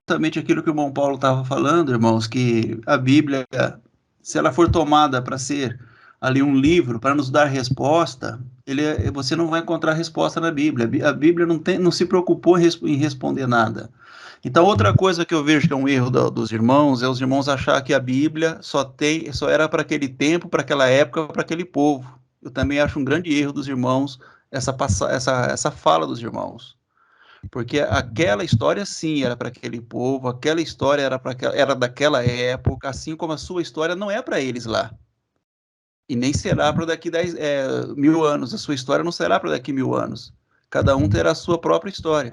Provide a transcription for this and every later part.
justamente aquilo que o irmão Paulo estava falando, irmãos, que a Bíblia, se ela for tomada para ser ali um livro para nos dar resposta, você não vai encontrar resposta na Bíblia. A Bíblia não se preocupou em responder nada. Então, outra coisa que eu vejo que é um erro dos irmãos é os irmãos achar que a Bíblia só era para aquele tempo, para aquela época, para aquele povo. Eu também acho um grande erro dos irmãos essa fala dos irmãos. Porque aquela história, sim, era para aquele povo, aquela história era daquela época, assim como a sua história não é para eles lá. E nem será para daqui 1000 anos. A sua história não será para daqui 1000 anos. Cada um terá a sua própria história.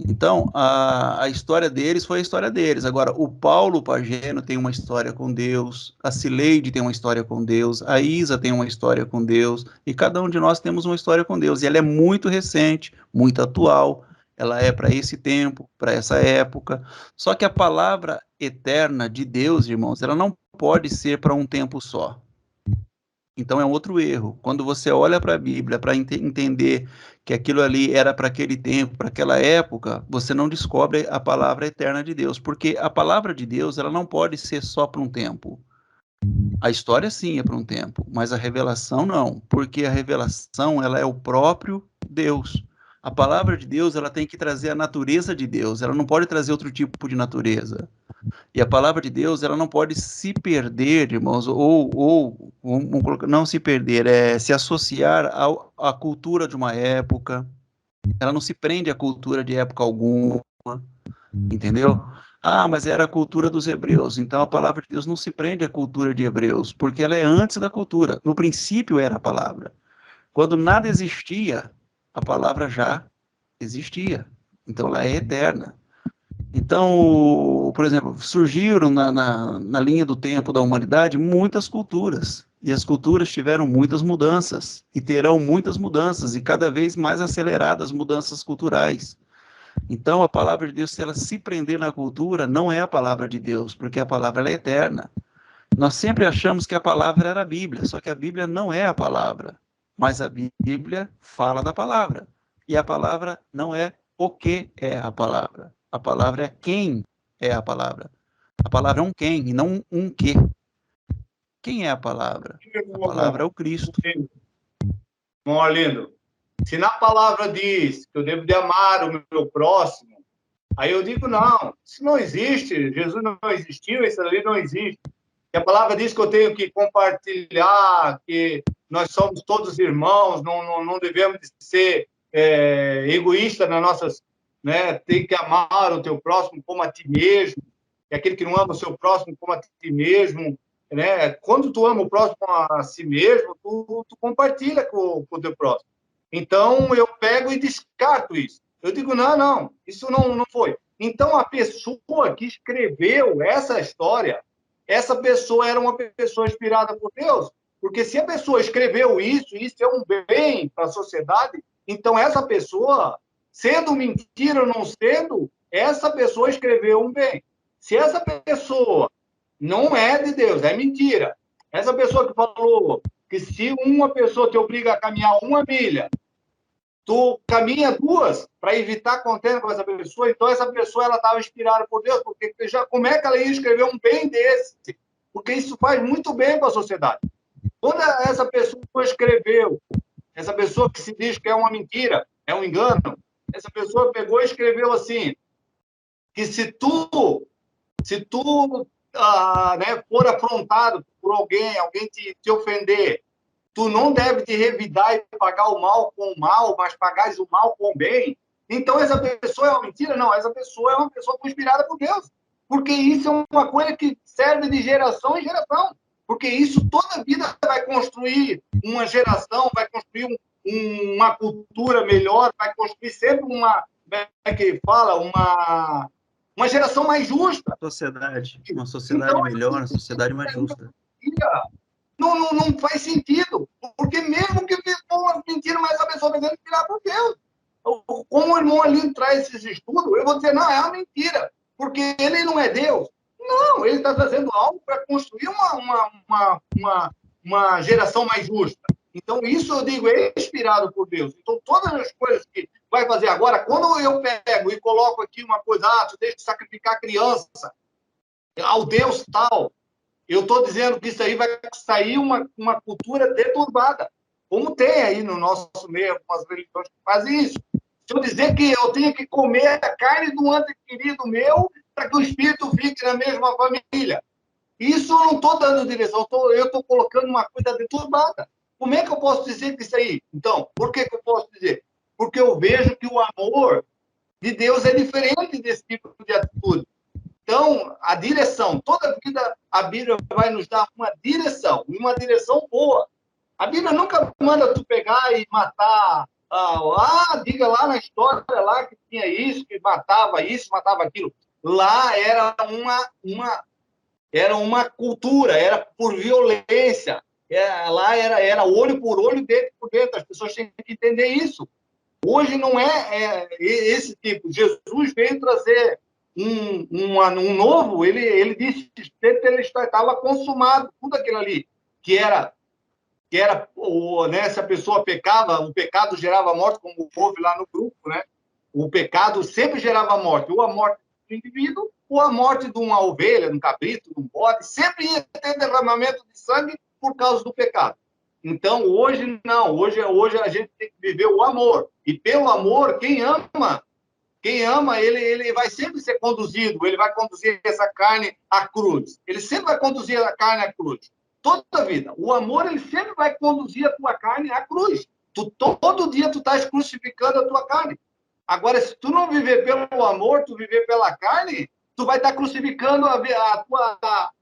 Então, a história deles foi a história deles. Agora, o Paulo Pageno tem uma história com Deus, a Cileide tem uma história com Deus, a Isa tem uma história com Deus, e cada um de nós temos uma história com Deus. E ela é muito recente, muito atual, ela é para esse tempo, para essa época. Só que a palavra eterna de Deus, irmãos, ela não pode ser para um tempo só. Então é um outro erro. Quando você olha para a Bíblia para entender que aquilo ali era para aquele tempo, para aquela época, você não descobre a palavra eterna de Deus, porque a palavra de Deus, ela não pode ser só para um tempo. A história sim é para um tempo, mas a revelação não, porque a revelação, ela é o próprio Deus. A palavra de Deus, ela tem que trazer a natureza de Deus, ela não pode trazer outro tipo de natureza. E a palavra de Deus, ela não pode se perder, irmãos, não se perder, se associar à cultura de uma época. Ela não se prende à cultura de época alguma, entendeu? Ah, mas era a cultura dos hebreus. Então a palavra de Deus não se prende à cultura de hebreus, porque ela é antes da cultura. No princípio era a palavra. Quando nada existia, a palavra já existia. Então ela é eterna. Então, por exemplo, surgiram na linha do tempo da humanidade muitas culturas, e as culturas tiveram muitas mudanças, e terão muitas mudanças, e cada vez mais aceleradas mudanças culturais. Então, a palavra de Deus, se ela se prender na cultura, não é a palavra de Deus, porque a palavra ela é eterna. Nós sempre achamos que a palavra era a Bíblia, só que a Bíblia não é a palavra, mas a Bíblia fala da palavra. E a palavra não é o que é a palavra. A palavra é quem é a palavra. A palavra é um quem e não um que. Quem é a palavra? A palavra é o Cristo. Irmão Arlindo, se na palavra diz que eu devo de amar o meu próximo, aí eu digo, não, isso não existe, Jesus não existiu, isso ali não existe. E a palavra diz que eu tenho que compartilhar, que nós somos todos irmãos, não devemos ser egoístas nas nossas... Né? Tem que amar o teu próximo como a ti mesmo, e aquele que não ama o seu próximo como a ti mesmo. Né? Quando tu ama o próximo a si mesmo, tu compartilha com o teu próximo. Então, eu pego e descarto isso. Eu digo, não, isso não foi. Então, a pessoa que escreveu essa história, essa pessoa era uma pessoa inspirada por Deus, porque se a pessoa escreveu isso é um bem para a sociedade, então essa pessoa, sendo mentira ou não sendo, essa pessoa escreveu um bem. Se essa pessoa não é de Deus, é mentira. Essa pessoa que falou que se uma pessoa te obriga a caminhar 1 milha, tu caminha 2 para evitar contenda com essa pessoa, então essa pessoa ela estava inspirada por Deus, porque já como é que ela ia escrever um bem desse? Porque isso faz muito bem para a sociedade. Quando essa pessoa escreveu, essa pessoa que se diz que é uma mentira, é um engano, essa pessoa pegou e escreveu assim, que se tu né, for afrontado por alguém te ofender, tu não deve te revidar e pagar o mal com o mal, mas pagares o mal com o bem. Então, essa pessoa é uma mentira? Não, essa pessoa é uma pessoa inspirada por Deus. Porque isso é uma coisa que serve de geração em geração. Porque isso toda a vida vai construir uma geração, vai construir uma cultura melhor, vai construir sempre uma, como é que fala, uma geração mais justa. Uma sociedade Então, melhor, uma sociedade mais justa. Não faz sentido, porque mesmo que for uma mentira, mas a pessoa vai inspirar por Deus. Como o irmão ali traz esses estudos, eu vou dizer, não, é uma mentira, porque ele não é Deus. Não, ele está trazendo algo para construir uma geração mais justa. Então, isso eu digo, é inspirado por Deus. Então, todas as coisas que vai fazer agora, quando eu pego e coloco aqui uma coisa, tu tem que sacrificar a criança ao Deus tal, eu estou dizendo que isso aí vai sair uma cultura deturbada, como tem aí no nosso meio algumas religiões que fazem isso. Se eu dizer que eu tenho que comer a carne do ante querido meu para que o espírito fique na mesma família, isso eu não estou dando direção, eu estou colocando uma coisa deturbada. Como é que eu posso dizer que isso aí? Então, por que eu posso dizer? Porque eu vejo que o amor de Deus é diferente desse tipo de atitude. Então, a direção, toda vida a Bíblia vai nos dar uma direção, e uma direção boa. A Bíblia nunca manda tu pegar e matar. Diga lá na história lá que tinha isso, que matava isso, matava aquilo. Lá era uma cultura, era por violência. Lá era olho por olho, dentro por dentro. As pessoas têm que entender isso. Hoje não é esse tipo. Jesus veio trazer um novo, ele disse que ele estava consumado, tudo aquilo ali, que era se a pessoa pecava, o pecado gerava morte, como houve lá no grupo, né? O pecado sempre gerava morte, ou a morte do indivíduo, ou a morte de uma ovelha, de um cabrito, de um bode, sempre ia ter derramamento de sangue por causa do pecado. Então, hoje não, hoje a gente tem que viver o amor, e pelo amor, quem ama, ele vai sempre ser conduzido, ele vai conduzir essa carne à cruz. Ele sempre vai conduzir a carne à cruz. Toda a vida. O amor, ele sempre vai conduzir a tua carne à cruz. Todo dia tu estás crucificando a tua carne. Agora, se tu não viver pelo amor, tu viver pela carne, tu vai estar crucificando a tua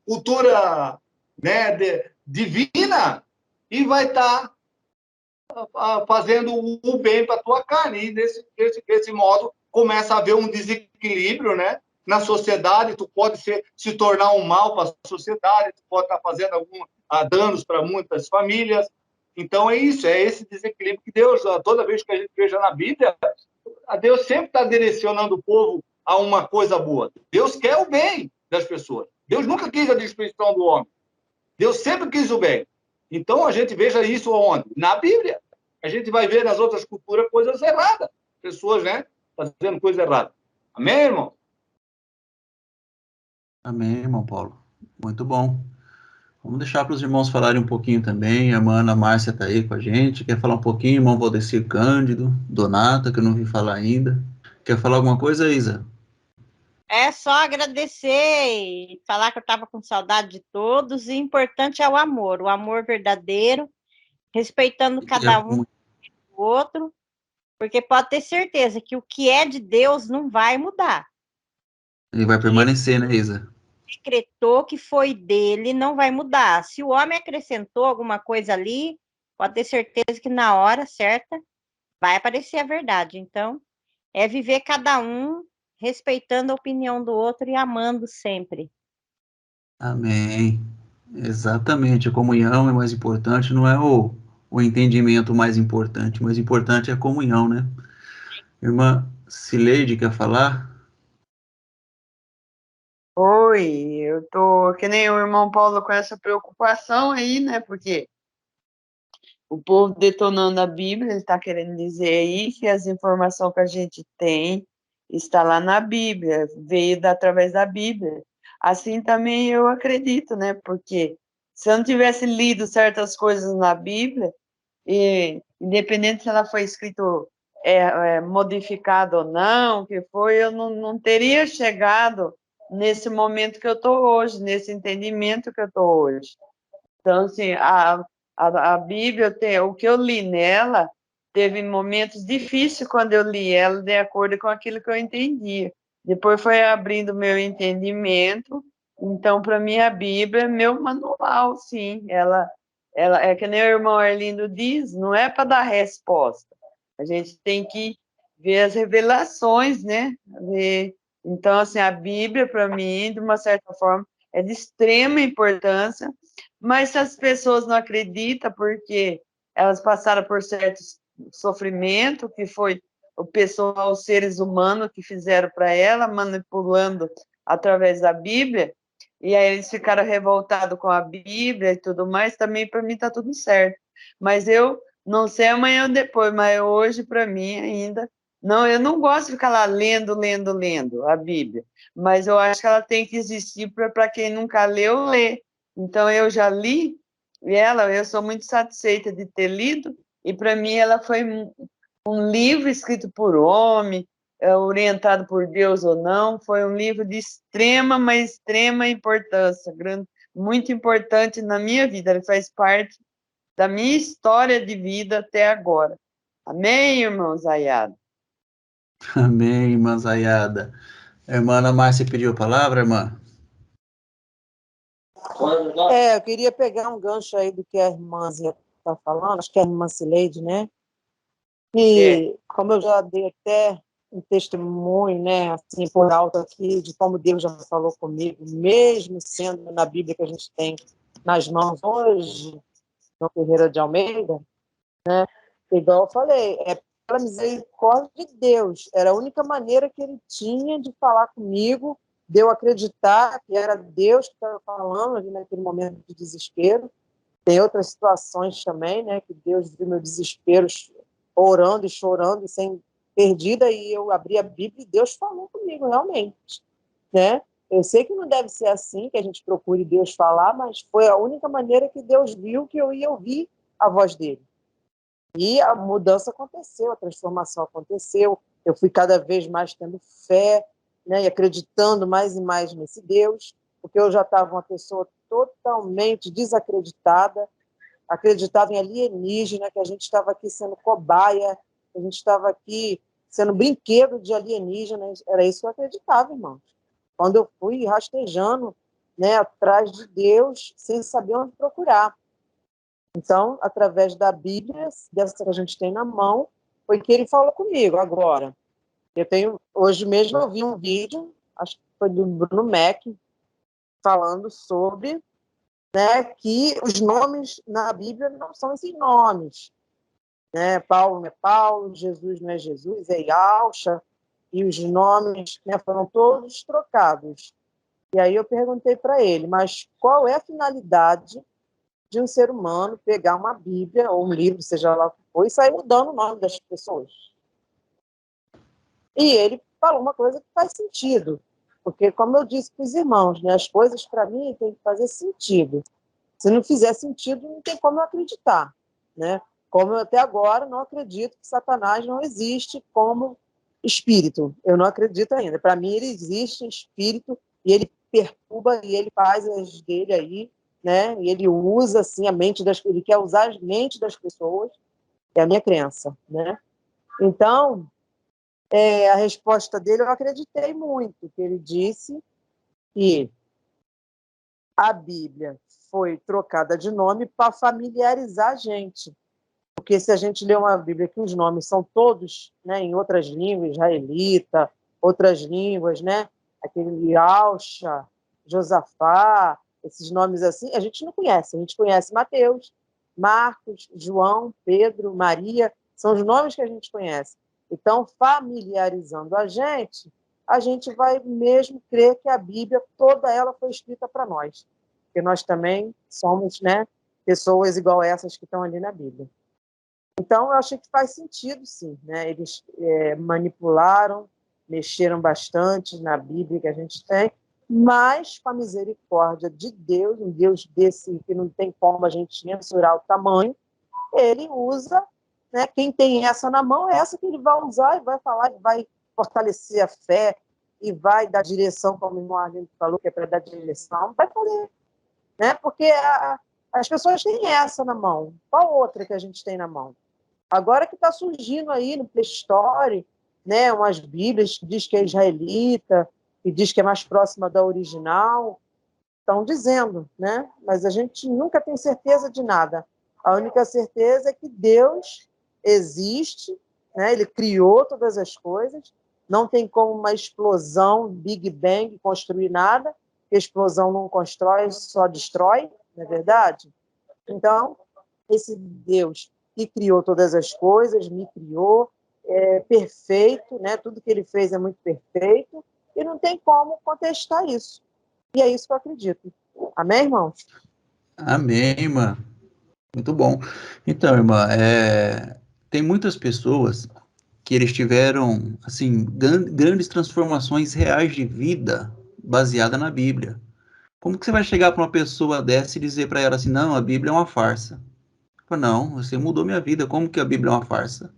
cultura, né, divina, e vai estar fazendo o bem para a tua carne. E desse modo começa a haver um desequilíbrio, né? Na sociedade, tu pode se tornar um mal para a sociedade, tu pode estar fazendo danos para muitas famílias. Então, é isso, é esse desequilíbrio que Deus, toda vez que a gente veja na Bíblia, Deus sempre está direcionando o povo a uma coisa boa. Deus quer o bem das pessoas. Deus nunca quis a destruição do homem. Deus sempre quis o bem. Então, a gente veja isso onde? Na Bíblia. A gente vai ver nas outras culturas coisas erradas. Pessoas, né? Fazendo coisa errada. Amém, irmão? Amém, irmão Paulo. Muito bom. Vamos deixar para os irmãos falarem um pouquinho também. A irmã Ana Márcia está aí com a gente. Quer falar um pouquinho, irmão Valdecir Cândido, Donata, que eu não vi falar ainda. Quer falar alguma coisa, Isa? É só agradecer e falar que eu estava com saudade de todos. E o importante é o amor verdadeiro, respeitando cada um do outro, porque pode ter certeza que o que é de Deus não vai mudar. Ele vai permanecer, né, Isa? Decretou que foi dele, não vai mudar. Se o homem acrescentou alguma coisa ali, pode ter certeza que na hora certa vai aparecer a verdade. Então, é viver cada um respeitando a opinião do outro e amando sempre. Amém. Exatamente. A comunhão é mais importante, não é o entendimento mais importante. O mais importante é a comunhão, né? Irmã Cileide, quer falar? Oi, eu tô que nem o irmão Paulo com essa preocupação aí, né? Porque o povo detonando a Bíblia, ele está querendo dizer aí que as informações que a gente tem está lá na Bíblia, veio através da Bíblia. Assim também eu acredito, né? Porque se eu não tivesse lido certas coisas na Bíblia, independente se ela foi escrito modificada ou não, que foi, eu não teria chegado nesse momento que eu estou hoje, nesse entendimento que eu estou hoje. Então, assim, a Bíblia, o que eu li nela, teve momentos difíceis quando eu li ela, de acordo com aquilo que eu entendia. Depois foi abrindo meu entendimento. Então, para mim, a Bíblia é meu manual, sim. Ela é que nem o irmão Arlindo diz, não é para dar resposta. A gente tem que ver as revelações, né? Então, assim, a Bíblia, para mim, de uma certa forma, é de extrema importância, mas se as pessoas não acreditam porque elas passaram por certo sofrimento, que foi o pessoal, os seres humanos que fizeram para ela, manipulando através da Bíblia, e aí eles ficaram revoltados com a Bíblia e tudo mais, também para mim está tudo certo. Mas eu não sei amanhã ou depois, mas hoje, para mim, ainda. Não, eu não gosto de ficar lá lendo a Bíblia, mas eu acho que ela tem que existir para quem nunca leu, ler. Então, eu já li ela, eu sou muito satisfeita de ter lido, e para mim ela foi um livro escrito por homem, orientado por Deus ou não, foi um livro de extrema, mas extrema importância, muito importante na minha vida, ele faz parte da minha história de vida até agora. Amém, irmão Zayado? Amém, irmã Zayada. A irmã Ana Márcia pediu a palavra, irmã? Eu queria pegar um gancho aí do que a irmãzinha está falando, acho que é a irmã Cileide, né? E como eu já dei até um testemunho, né, assim, por alto aqui, de como Deus já falou comigo, mesmo sendo na Bíblia que a gente tem nas mãos hoje, João Ferreira de Almeida, né? Igual eu falei, é pela misericórdia de Deus. Era a única maneira que ele tinha de falar comigo, de eu acreditar que era Deus que estava falando ali naquele momento de desespero. Tem outras situações também, né, que Deus viu meu desespero, orando e chorando, sem perdida, e eu abri a Bíblia e Deus falou comigo, realmente, né? Eu sei que não deve ser assim, que a gente procure Deus falar, mas foi a única maneira que Deus viu que eu ia ouvir a voz dele. E a mudança aconteceu, a transformação aconteceu, eu fui cada vez mais tendo fé, né, e acreditando mais e mais nesse Deus, porque eu já estava uma pessoa totalmente desacreditada, acreditava em alienígena, que a gente estava aqui sendo cobaia, que a gente estava aqui sendo brinquedo de alienígenas, era isso que eu acreditava, irmãos. Quando eu fui rastejando, né, atrás de Deus, sem saber onde procurar. Então, através da Bíblia, dessa que a gente tem na mão, foi que ele falou comigo. Agora, hoje mesmo eu vi um vídeo, acho que foi do Bruno Mac, falando sobre, né, que os nomes na Bíblia não são esses nomes. Né? Paulo não é Paulo, Jesus não é Jesus, é Yalcha, e os nomes, né, foram todos trocados. E aí eu perguntei para ele, mas qual é a finalidade de um ser humano pegar uma Bíblia ou um livro, seja lá o que for, e sair mudando o nome das pessoas? E ele falou uma coisa que faz sentido, porque, como eu disse para os irmãos, né, as coisas para mim têm que fazer sentido. Se não fizer sentido, não tem como eu acreditar, né? Como eu até agora não acredito que Satanás não existe como espírito. Eu não acredito ainda. Para mim, ele existe em espírito e ele perturba e ele faz as dele aí, né? E ele usa assim a mente ele quer usar a mente das pessoas. É a minha crença, né? Então, a resposta dele eu acreditei muito, que ele disse que a Bíblia foi trocada de nome para familiarizar a gente. Porque se a gente lê uma Bíblia que os nomes são todos, né, em outras línguas, israelita, outras línguas, né, aquele Alcha, Josafá, esses nomes assim, a gente não conhece. A gente conhece Mateus, Marcos, João, Pedro, Maria, são os nomes que a gente conhece. Então, familiarizando a gente vai mesmo crer que a Bíblia, toda ela foi escrita para nós. Porque nós também somos, né, pessoas igual essas que estão ali na Bíblia. Então, eu achei que faz sentido, sim. Né? Eles manipularam, mexeram bastante na Bíblia que a gente tem, mas com a misericórdia de Deus, um Deus desse que não tem como a gente mensurar o tamanho, ele usa, né, quem tem essa na mão, é essa que ele vai usar e vai falar, e vai fortalecer a fé, e vai dar direção, como o irmão Arlindo falou, que é para dar direção, vai fazer. Né? Porque as pessoas têm essa na mão. Qual outra que a gente tem na mão? Agora que está surgindo aí no Play Store, né, umas Bíblias que diz que é israelita, que diz que é mais próxima da original, estão dizendo, né? Mas a gente nunca tem certeza de nada. A única certeza é que Deus existe, né? Ele criou todas as coisas, não tem como uma explosão, Big Bang, construir nada, explosão não constrói, só destrói, não é verdade? Então, esse Deus que criou todas as coisas, me criou, é perfeito, né? Tudo que ele fez é muito perfeito, e não tem como contestar isso. E é isso que eu acredito. Amém, irmão? Amém, irmã. Muito bom. Então, irmã, tem muitas pessoas que eles tiveram, assim, grandes transformações reais de vida baseada na Bíblia. Como que você vai chegar para uma pessoa dessa e dizer para ela assim, não, a Bíblia é uma farsa? Fala, não, você mudou minha vida. Como que a Bíblia é uma farsa?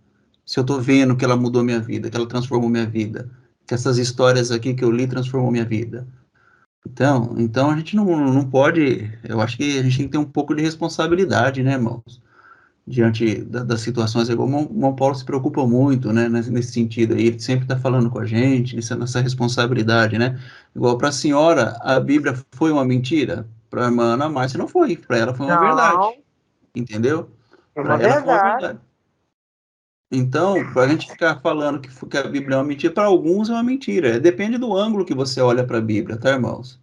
Se eu estou vendo que ela mudou minha vida, que ela transformou minha vida, que essas histórias aqui que eu li transformou minha vida. Então a gente não pode, eu acho que a gente tem que ter um pouco de responsabilidade, né, irmãos? Diante das situações, igual o irmão Paulo se preocupa muito, né, nesse sentido aí, ele sempre está falando com a gente, nessa responsabilidade, né? Igual para a senhora, a Bíblia foi uma mentira? Para a irmã Ana Márcia não foi, para ela foi uma verdade, Não, entendeu? é Para uma ela foi uma verdade. verdade. Então, para a gente ficar falando que a Bíblia é uma mentira, para alguns é uma mentira. Depende do ângulo que você olha para a Bíblia, tá, irmãos?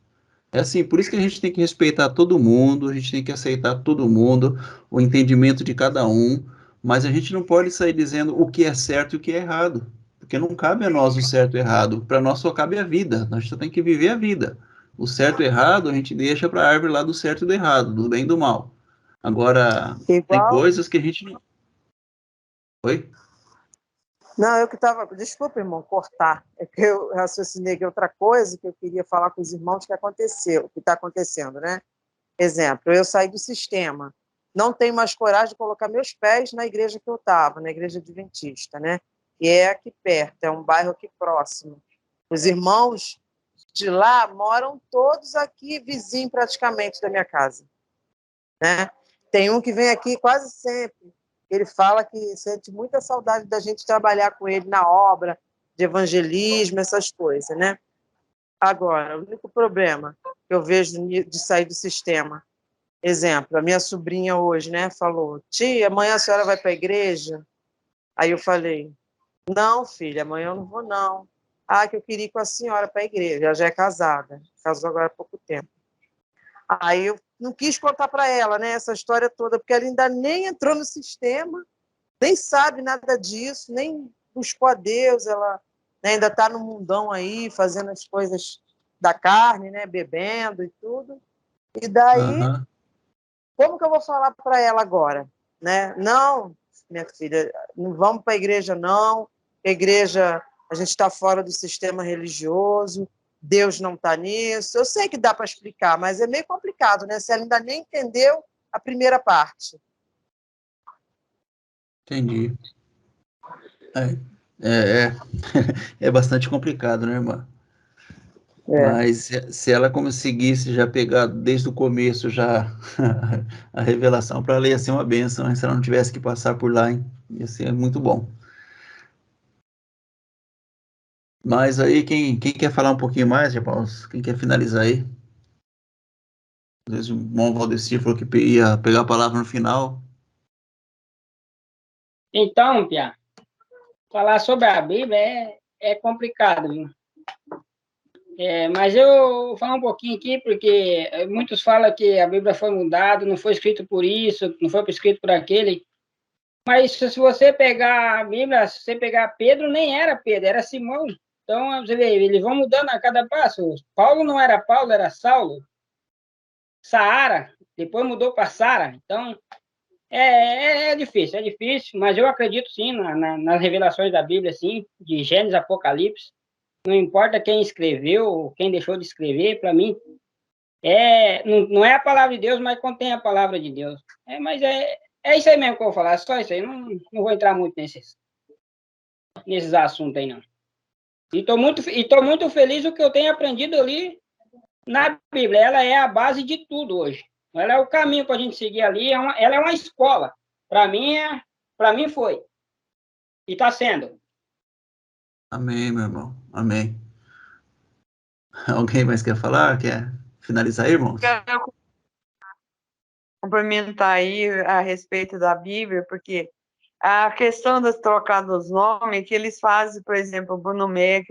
É assim, por isso que a gente tem que respeitar todo mundo, a gente tem que aceitar todo mundo, o entendimento de cada um, mas a gente não pode sair dizendo o que é certo e o que é errado, porque não cabe a nós o certo e o errado, para nós só cabe a vida, nós só tem que viver a vida. O certo e o errado a gente deixa para a árvore lá do certo e do errado, do bem e do mal. Agora, tem Igual. coisas que a gente não. Oi? Não, eu que estava. Desculpa, irmão, cortar. É que eu raciocinei que outra coisa que eu queria falar com os irmãos que aconteceu, que está acontecendo, né? Exemplo, eu saí do sistema. Não tenho mais coragem de colocar meus pés na igreja que eu estava, na igreja adventista, né? E é aqui perto, é um bairro aqui próximo. Os irmãos de lá moram todos aqui, vizinho praticamente da minha casa, né? Tem um que vem aqui quase sempre. Ele fala que sente muita saudade da gente trabalhar com ele na obra de evangelismo, essas coisas, né? Agora, o único problema que eu vejo de sair do sistema, exemplo, a minha sobrinha hoje, né, falou: tia, amanhã a senhora vai para a igreja? Aí eu falei: não, filha, amanhã eu não vou, não. Ah, que eu queria ir com a senhora para a igreja. Ela já é casada, casou agora há pouco tempo. Aí eu não quis contar para ela, né, essa história toda, porque ela ainda nem entrou no sistema, nem sabe nada disso, nem buscou a Deus, ela, né, ainda está no mundão aí, fazendo as coisas da carne, né, bebendo e tudo. E daí, Aham. como que eu vou falar para ela agora? Né? Não, minha filha, não vamos para a igreja, não. A igreja, a gente está fora do sistema religioso, Deus não está nisso. Eu sei que dá para explicar, mas é meio complicado, né? Se ela ainda nem entendeu a primeira parte. Entendi. É, é, é bastante complicado, né, irmã? É. Mas se ela conseguisse já pegar desde o começo já a revelação para ela ia ser uma bênção, hein? Se ela não tivesse que passar por lá, hein? Ia ser muito bom. Mas aí, quem quer falar um pouquinho mais, Paulo? Quem quer finalizar aí? Às vezes o irmão Valdecir falou que ia pegar a palavra no final. Então, Pia, falar sobre a Bíblia é complicado, viu? Mas eu vou falar um pouquinho aqui, porque muitos falam que a Bíblia foi mudada, não foi escrito por isso, não foi escrito por aquele. Mas se você pegar a Bíblia, se você pegar Pedro, nem era Pedro, era Simão. Então, você vê, eles vão mudando a cada passo. Paulo não era Paulo, era Saulo. Saara, depois mudou para Sara. Então, é difícil, mas eu acredito sim nas revelações da Bíblia, sim, de Gênesis, Apocalipse. Não importa quem escreveu, quem deixou de escrever, para mim, não é a palavra de Deus, mas contém a palavra de Deus. Mas é isso aí mesmo que eu vou falar, só isso aí. Não vou entrar muito nesses assuntos aí, não. E tô muito feliz o que eu tenho aprendido ali na Bíblia. Ela é a base de tudo hoje. Ela é o caminho para a gente seguir ali. Ela é uma escola. Para mim foi. E está sendo. Amém, meu irmão. Amém. Alguém mais quer falar? Quer finalizar aí, irmãos? Quero complementar aí a respeito da Bíblia, porque a questão das trocar dos nomes, que eles fazem, por exemplo, o Bruno Mac,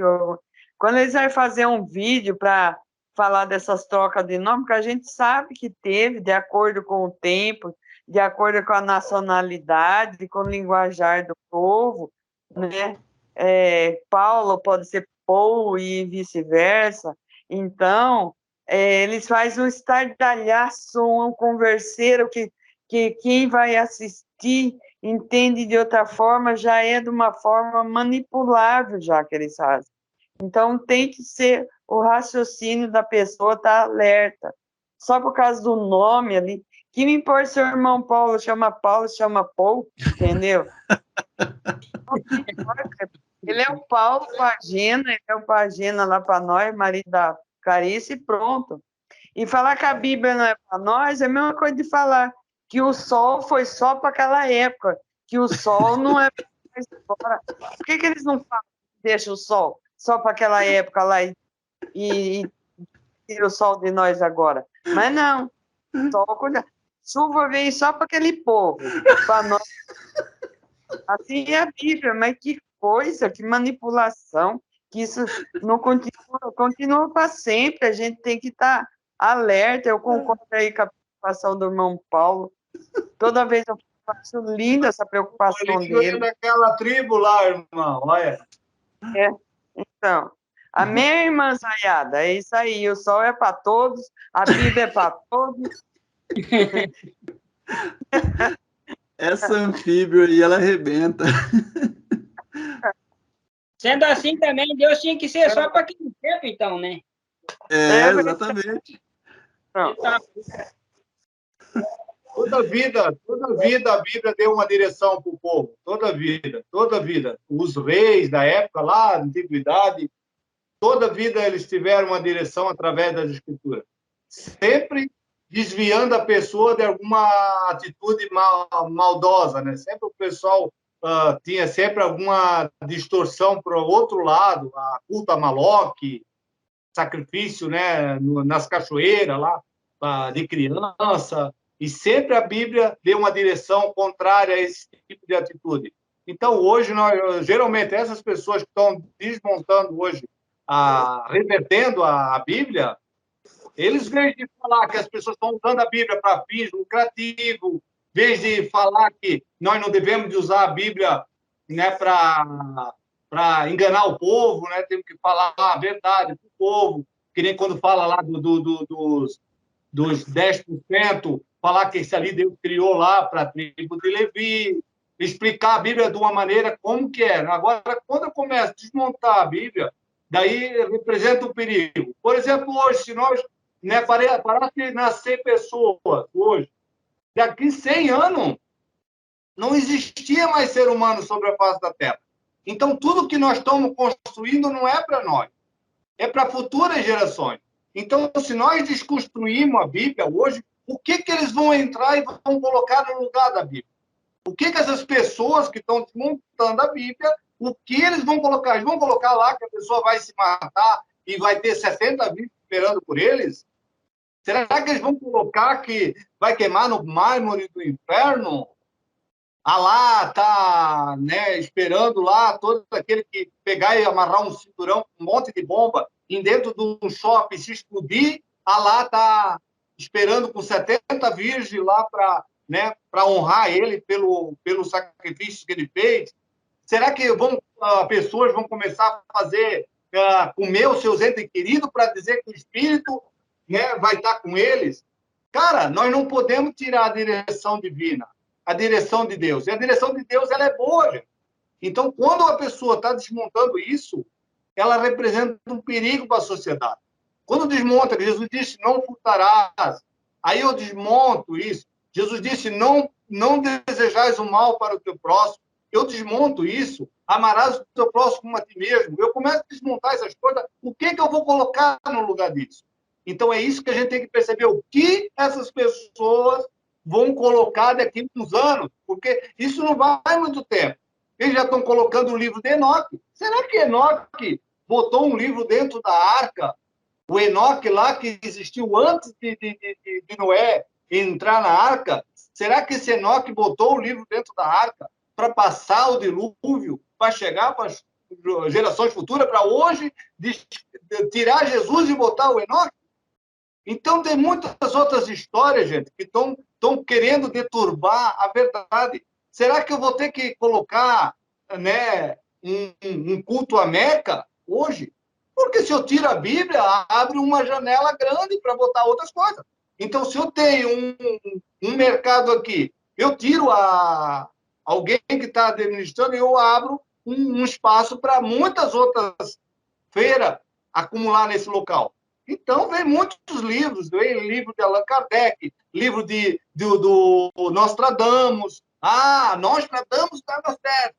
quando eles vão fazer um vídeo para falar dessas trocas de nome, que a gente sabe que teve, de acordo com o tempo, de acordo com a nacionalidade, com o linguajar do povo, né? Paulo pode ser Paul e vice-versa. Então, eles fazem um estardalhaço, um converseiro que quem vai assistir entende de outra forma, já é de uma forma manipulável já que eles fazem. Então, tem que ser o raciocínio da pessoa estar alerta. Só por causa do nome ali, que me importa se o irmão Paulo, chama Paul, entendeu? Ele é o Paulo Pagena, ele é o Pagena lá para nós, marido da Clarice, e pronto. E falar que a Bíblia não é para nós é a mesma coisa de falar que o sol foi só para aquela época, que o sol não é para agora. Por que eles não falam que deixa o sol só para aquela época lá e tira o sol de nós agora? Mas não, sol, chuva vem só para aquele povo, para nós. Assim é a Bíblia, mas que coisa, que manipulação, que isso não continua para sempre, a gente tem que estar alerta. Eu concordo aí com a preocupação do irmão Paulo, toda vez eu acho linda essa preocupação dele. Daquela tribo lá, irmão, olha. Então, amém, irmã Zayada, é isso aí, o sol é para todos, a Bíblia é para todos. Essa anfíbia aí, ela arrebenta. Sendo assim também, Deus tinha que ser só para aquele tempo, então, né? Exatamente. Toda vida a Bíblia deu uma direção para o povo. Toda vida. Os reis da época lá, da antiguidade, toda vida eles tiveram uma direção através das Escrituras. Sempre desviando a pessoa de alguma atitude maldosa, né? Sempre o pessoal tinha sempre alguma distorção para o outro lado, a culto a Maloque, sacrifício, né, nas cachoeiras lá de criança, e sempre a Bíblia deu uma direção contrária a esse tipo de atitude. Então, hoje, geralmente, essas pessoas que estão desmontando hoje, revertendo a Bíblia, eles, em vez de falar que as pessoas estão usando a Bíblia para fins lucrativos, em vez de falar que nós não devemos de usar a Bíblia, né, para enganar o povo, né, temos que falar a verdade para o povo, que nem quando fala lá dos 10%, falar que esse ali Deus criou lá para a tribo de Levi, explicar a Bíblia de uma maneira como que é. Agora, quando eu começo a desmontar a Bíblia, daí representa um perigo. Por exemplo, hoje, se nós parar de nascer pessoas hoje, daqui 100 anos, não existia mais ser humano sobre a face da Terra. Então, tudo que nós estamos construindo não é para nós, é para futuras gerações. Então, se nós desconstruirmos a Bíblia hoje, o que eles vão entrar e vão colocar no lugar da Bíblia? O que essas pessoas que estão desmontando a Bíblia, o que eles vão colocar? Eles vão colocar lá que a pessoa vai se matar e vai ter 70 vítimas esperando por eles? Será que eles vão colocar que vai queimar no mármore do inferno? Lá tá, né, esperando lá todo aquele que pegar e amarrar um cinturão, um monte de bomba, e dentro de um shopping se explodir, lá tá esperando com 70 virgens lá para, né, para honrar ele pelo sacrifício que ele fez. Será que pessoas vão começar a fazer, comer os seus entes queridos para dizer que o Espírito, né, vai estar com eles? Cara, nós não podemos tirar a direção divina, a direção de Deus. E a direção de Deus, ela é boa, gente. Então, quando a pessoa está desmontando isso, ela representa um perigo para a sociedade. Quando desmonta, Jesus disse, não furtarás. Aí eu desmonto isso. Jesus disse, não desejais o mal para o teu próximo. Eu desmonto isso. Amarás o teu próximo como a ti mesmo. Eu começo a desmontar essas coisas. O que eu vou colocar no lugar disso? Então, é isso que a gente tem que perceber. O que essas pessoas vão colocar daqui a uns anos? Porque isso não vai muito tempo. Eles já estão colocando o livro de Enoque. Será que Enoque botou um livro dentro da arca? O Enoque lá que existiu antes de Noé entrar na arca? Será que esse Enoque botou o livro dentro da arca para passar o dilúvio, para chegar para as gerações futuras, para hoje tirar Jesus e botar o Enoque? Então, tem muitas outras histórias, gente, que estão querendo deturbar a verdade. Será que eu vou ter que colocar, né, um culto a Meca hoje? Porque se eu tiro a Bíblia, abre uma janela grande para botar outras coisas. Então, se eu tenho um mercado aqui, eu tiro alguém que está administrando e eu abro um espaço para muitas outras feiras acumular nesse local. Então, vem muitos livros, vem livro de Allan Kardec, livro do Nostradamus. Ah, Nostradamus estava certo.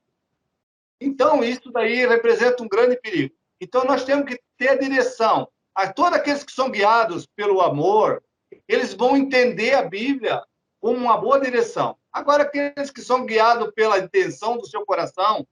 Então, isso daí representa um grande perigo. Então, nós temos que ter a direção. A todos aqueles que são guiados pelo amor, eles vão entender a Bíblia como uma boa direção. Agora, aqueles que são guiados pela intenção do seu coração,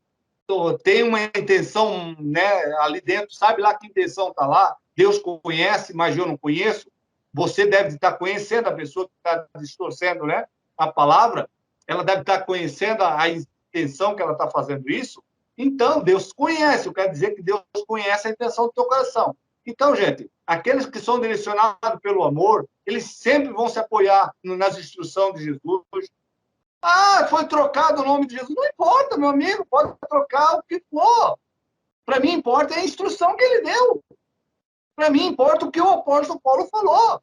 tem uma intenção, né, ali dentro, sabe lá que intenção está lá? Deus conhece, mas eu não conheço. Você deve estar conhecendo a pessoa que está distorcendo, né, a palavra. Ela deve estar conhecendo a intenção que ela está fazendo isso. Então, Deus conhece. Eu quero dizer que Deus conhece a intenção do teu coração. Então, gente, aqueles que são direcionados pelo amor, eles sempre vão se apoiar nas instruções de Jesus. Ah, foi trocado o nome de Jesus. Não importa, meu amigo, pode trocar o que for. Para mim, importa a instrução que ele deu. Para mim, importa o que o apóstolo Paulo falou.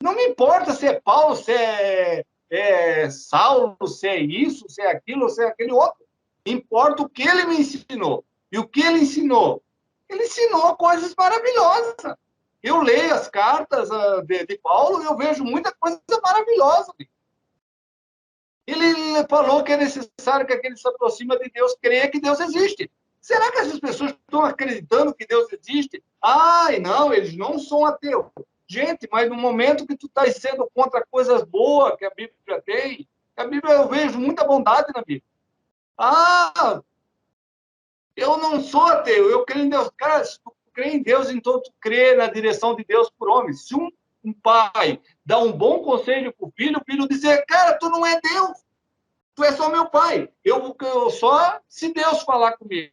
Não me importa se é Paulo, se é Saulo, se é isso, se é aquilo, se é aquele outro. Importa o que ele me ensinou. E o que ele ensinou? Ele ensinou coisas maravilhosas. Eu leio as cartas de Paulo e eu vejo muita coisa maravilhosa. Ele falou que é necessário que aquele se aproxima de Deus creia que Deus existe. Será que essas pessoas estão acreditando que Deus existe? Ai, não, eles não são ateus. Gente, mas no momento que tu está sendo contra coisas boas que a Bíblia tem, a Bíblia eu vejo muita bondade na Bíblia. Ah, eu não sou ateu, eu creio em Deus. Cara, se tu crê em Deus, então tu crê na direção de Deus por homens. Se um pai dá um bom conselho para o filho dizer, cara, tu não é Deus, tu é só meu pai. Eu só se Deus falar comigo.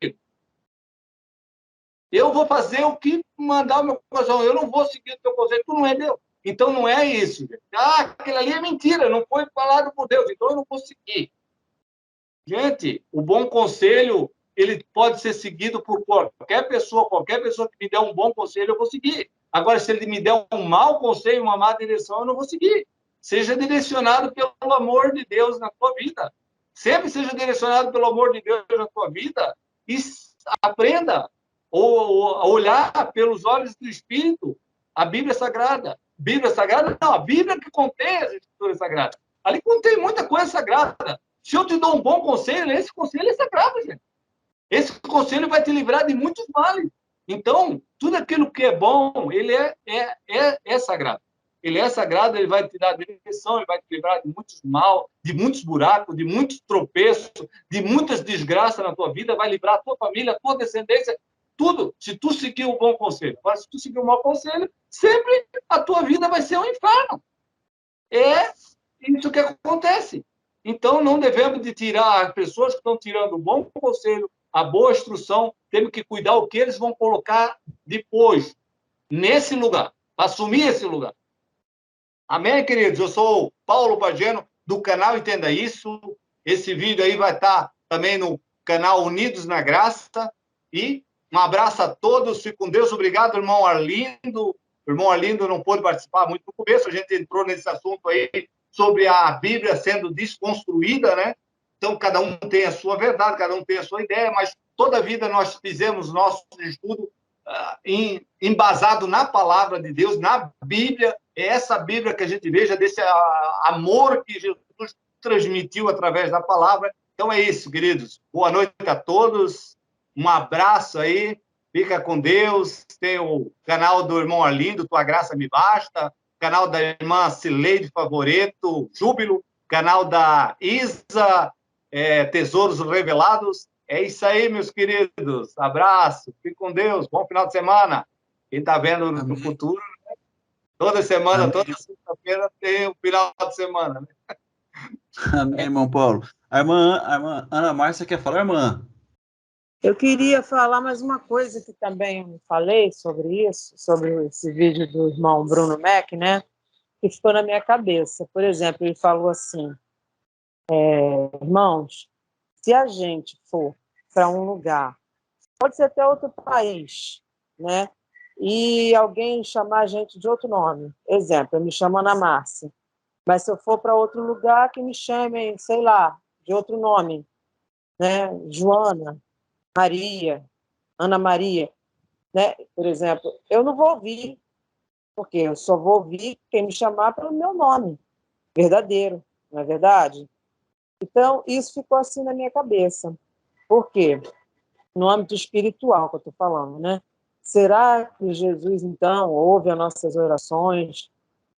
Eu vou fazer o que mandar o meu coração. Eu não vou seguir o teu conselho, tu não é Deus. Então não é isso. Ah, aquilo ali é mentira, não foi falado por Deus, então eu não vou seguir. Gente, o bom conselho, ele pode ser seguido por qualquer pessoa que me der um bom conselho, eu vou seguir. Agora, se ele me der um mau conselho, uma má direção, eu não vou seguir. Seja direcionado pelo amor de Deus na tua vida. Sempre seja direcionado pelo amor de Deus na tua vida e aprenda a olhar pelos olhos do Espírito a Bíblia Sagrada. Bíblia Sagrada, não, a Bíblia que contém as Escrituras Sagradas. Ali contém muita coisa sagrada. Se eu te dou um bom conselho, esse conselho é sagrado, gente. Esse conselho vai te livrar de muitos males. Então, tudo aquilo que é bom, ele é sagrado. Ele é sagrado, ele vai te dar direção, ele vai te livrar de muitos mal, de muitos buracos, de muitos tropeços, de muitas desgraças na tua vida, vai livrar a tua família, a tua descendência, tudo, se tu seguir o bom conselho. Mas se tu seguir o mau conselho, sempre a tua vida vai ser um inferno. É isso que acontece. Então, não devemos de tirar as pessoas que estão tirando o bom conselho, a boa instrução, temos que cuidar o que eles vão colocar depois, nesse lugar, assumir esse lugar. Amém, queridos? Eu sou o Paulo Pageno, do canal Entenda Isso. Esse vídeo aí vai estar também no canal Unidos na Graça. E um abraço a todos, fique com Deus. Obrigado, irmão Arlindo. O irmão Arlindo não pôde participar muito no começo, a gente entrou nesse assunto aí, sobre a Bíblia sendo desconstruída, né? Então, cada um tem a sua verdade, cada um tem a sua ideia, mas toda a vida nós fizemos nosso estudo embasado na palavra de Deus, na Bíblia. É essa Bíblia que a gente veja, desse amor que Jesus transmitiu através da palavra. Então, é isso, queridos. Boa noite a todos. Um abraço aí. Fica com Deus. Tem o canal do irmão Arlindo, Tua Graça Me Basta. Canal da irmã Cileide Favoreto, Júbilo, canal da Isa, Tesouros Revelados. É isso aí, meus queridos. Abraço, fique com Deus, bom final de semana. Quem está vendo no futuro, né? Toda semana, Amém. Toda sexta-feira tem o final de semana. Né? Amém, irmão Paulo. A irmã Ana Márcia quer falar, irmã? Eu queria falar mais uma coisa que também falei sobre isso, sobre esse vídeo do irmão Bruno Mac, né? Que ficou na minha cabeça. Por exemplo, ele falou assim, irmãos, se a gente for para um lugar, pode ser até outro país, né? E alguém chamar a gente de outro nome. Exemplo, eu me chamo Ana Márcia. Mas se eu for para outro lugar, que me chamem, sei lá, de outro nome, né? Joana, Maria, Ana Maria, né? Por exemplo, eu não vou ouvir, porque eu só vou ouvir quem me chamar pelo meu nome verdadeiro, não é verdade? Então, isso ficou assim na minha cabeça. Por quê? No âmbito espiritual que eu estou falando, né? Será que Jesus, então, ouve as nossas orações?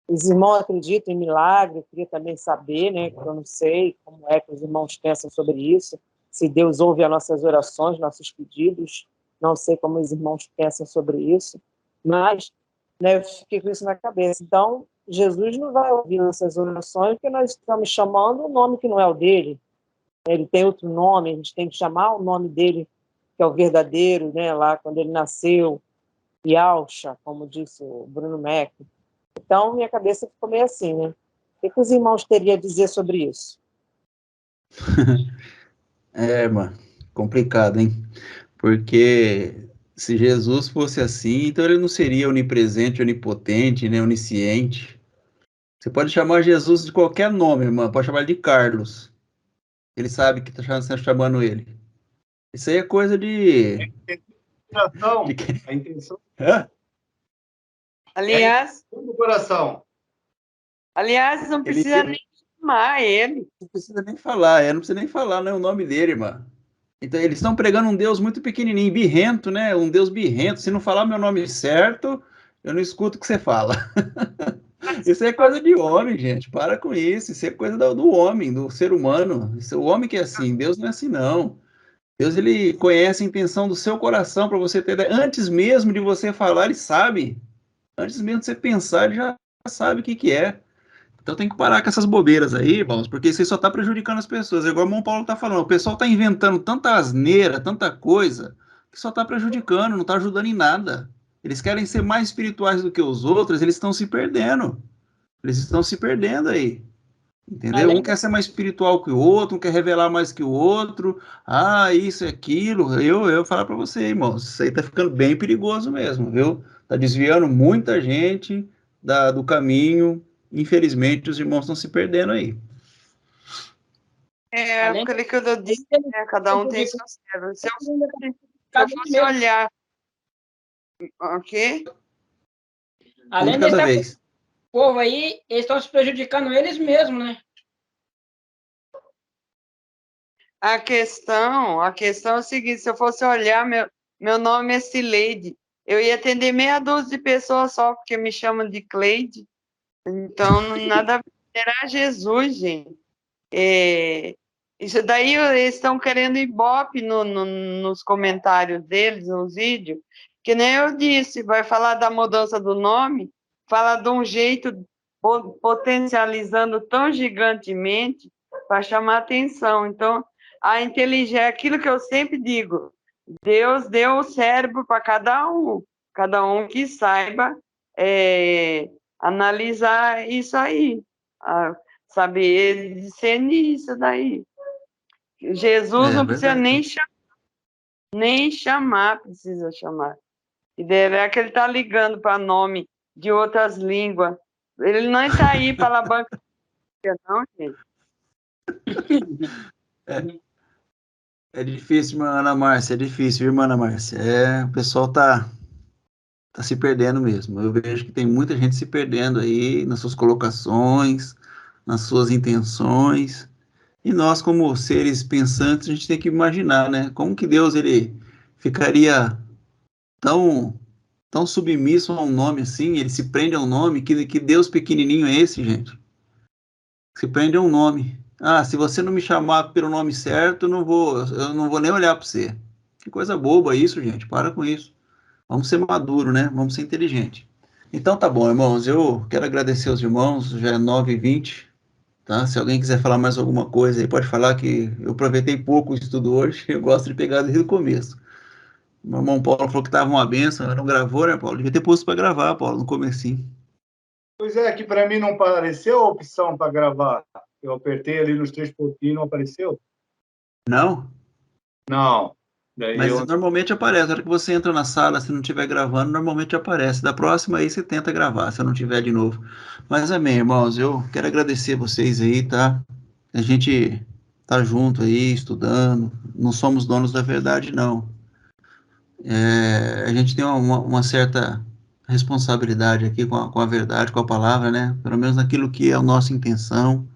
Os irmãos acreditam em milagre? Eu queria também saber, né? Que eu não sei como é que os irmãos pensam sobre isso. Se Deus ouve as nossas orações, nossos pedidos. Não sei como os irmãos pensam sobre isso. Mas, né, eu fiquei com isso na cabeça. Então, Jesus não vai ouvir nossas orações porque nós estamos chamando o nome que não é o dele. Ele tem outro nome, a gente tem que chamar o nome dele, que é o verdadeiro, né? Lá quando ele nasceu, Yalcha, como disse o Bruno Mac. Então, minha cabeça ficou meio assim, né? O que os irmãos teriam a dizer sobre isso? Mano, complicado, hein? Porque se Jesus fosse assim, então ele não seria onipresente, onipotente, né? Onisciente. Você pode chamar Jesus de qualquer nome, irmão. Pode chamar ele de Carlos. Ele sabe que está chamando ele. Isso aí é coisa de... de... A intenção Hã? Aliás, do coração. não Ele precisa nem chamar ele. não precisa nem falar, não precisa nem falar, né, o nome dele, irmão. Então, eles estão pregando um Deus muito pequenininho, birrento, né? Um Deus birrento. Se não falar meu nome certo, eu não escuto o que você fala. Isso é coisa de homem, gente. Para com isso. Isso é coisa do homem, do ser humano. Isso é o homem que é assim. Deus não é assim, não. Deus, ele conhece a intenção do seu coração para você ter. Antes mesmo de você falar, ele sabe. Antes mesmo de você pensar, ele já sabe o que que é. Então tem que parar com essas bobeiras aí, irmãos, porque isso aí só está prejudicando as pessoas. É igual o irmão Paulo está falando, o pessoal está inventando tanta asneira, tanta coisa, que só está prejudicando, não está ajudando em nada. Eles querem ser mais espirituais do que os outros, eles estão se perdendo. Eles estão se perdendo aí. Entendeu? Um Além quer ser mais espiritual que o outro, um quer revelar mais que o outro. Ah, isso e aquilo. Eu falar para você, irmãos, isso aí tá ficando bem perigoso mesmo, viu? Tá desviando muita gente do caminho. Infelizmente, os irmãos estão se perdendo aí. É além aquele que eu disse, né? Cada um tem seu cérebro. Se eu fosse mesmo. olhar, ok? Um Além de de cada estar vez. o povo aí, eles estão se prejudicando eles mesmos, né? A questão é o seguinte, se eu fosse olhar, meu nome é Cileide, eu ia atender meia dúzia de pessoas só, porque me chamam de Cleide, então nada a ver, será Jesus, gente. Isso daí eles estão querendo ibope nos comentários deles, nos vídeos, que nem eu disse, vai falar da mudança do nome, fala de um jeito potencializando tão gigantemente para chamar atenção. Então, a inteligência, é aquilo que eu sempre digo, Deus deu o cérebro para cada um que saiba analisar isso aí, saber discernir isso daí. Jesus não precisa Verdade. nem chamar, precisa chamar. E deve que ele está ligando para nome de outras línguas. Ele não está aí para a banca, não, gente. É difícil, irmã Ana Márcia, é difícil, irmã Ana Márcia. O pessoal tá se perdendo mesmo. Eu vejo que tem muita gente se perdendo aí nas suas colocações, nas suas intenções. E nós, como seres pensantes, a gente tem que imaginar, né? Como que Deus ele ficaria tão tão submisso a um nome assim? Ele se prende a um nome? Que Deus pequenininho é esse, gente? Se prende a um nome. Ah, se você não me chamar pelo nome certo, eu não vou nem olhar para você. Que coisa boba isso, gente. Para com isso. Vamos ser maduro, né? Vamos ser inteligente. Então tá bom, irmãos. Eu quero agradecer aos irmãos. Já é 9h20, tá? Se alguém quiser falar mais alguma coisa aí, pode falar que eu aproveitei pouco o estudo hoje. Eu gosto de pegar desde o começo. Meu irmão Paulo falou que tava uma benção. Não gravou, né, Paulo? Devia ter posto para gravar, Paulo, no comecinho. Pois é, que para mim não apareceu a opção para gravar. Eu apertei ali nos 3 pontinhos, não apareceu? Não? Não. Daí Mas eu... normalmente aparece. Na hora que você entra na sala, se não estiver gravando, normalmente aparece. Da próxima aí você tenta gravar, se eu não tiver de novo. Mas amém, irmãos. Eu quero agradecer vocês aí, tá? A gente tá junto aí, estudando. Não somos donos da verdade, não. A gente tem uma certa responsabilidade aqui com a verdade, com a palavra, né? Pelo menos naquilo que é a nossa intenção,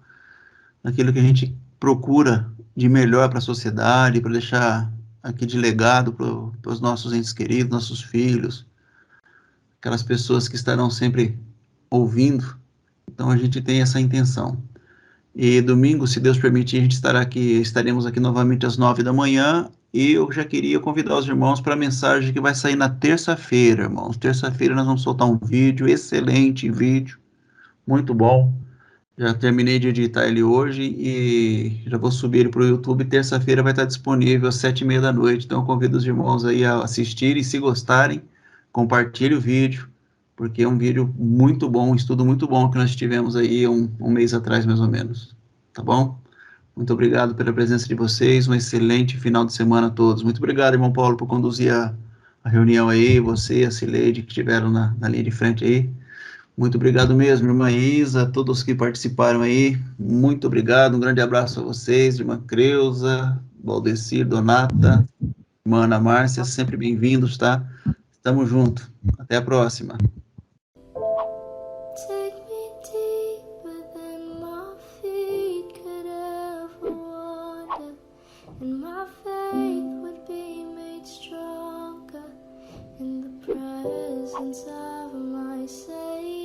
naquilo que a gente procura de melhor para a sociedade, para deixar aqui de legado para os nossos entes queridos, nossos filhos, aquelas pessoas que estarão sempre ouvindo. Então a gente tem essa intenção. E domingo, se Deus permitir, a gente estaremos aqui novamente às 9 da manhã. E eu já queria convidar os irmãos para a mensagem que vai sair na terça-feira, irmãos. Terça-feira nós vamos soltar um vídeo, excelente vídeo, muito bom. Já terminei de editar ele hoje e já vou subir ele para o YouTube. Terça-feira vai estar disponível às 7h30 da noite. Então eu convido os irmãos aí a assistirem. Se gostarem, compartilhe o vídeo, porque é um vídeo muito bom, um estudo muito bom que nós tivemos aí um mês atrás, mais ou menos. Tá bom? Muito obrigado pela presença de vocês. Um excelente final de semana a todos. Muito obrigado, irmão Paulo, por conduzir a reunião aí. Você, a Cileide, que estiveram na linha de frente aí. Muito obrigado mesmo, irmã Isa, todos que participaram aí. Muito obrigado. Um grande abraço a vocês, irmã Creuza, Valdecir, Donata, irmã Ana Márcia, sempre bem-vindos, tá? Tamo junto. Até a próxima. Take me deeper than my feet could ever wander, and my faith would be made stronger in the presence of my Savior.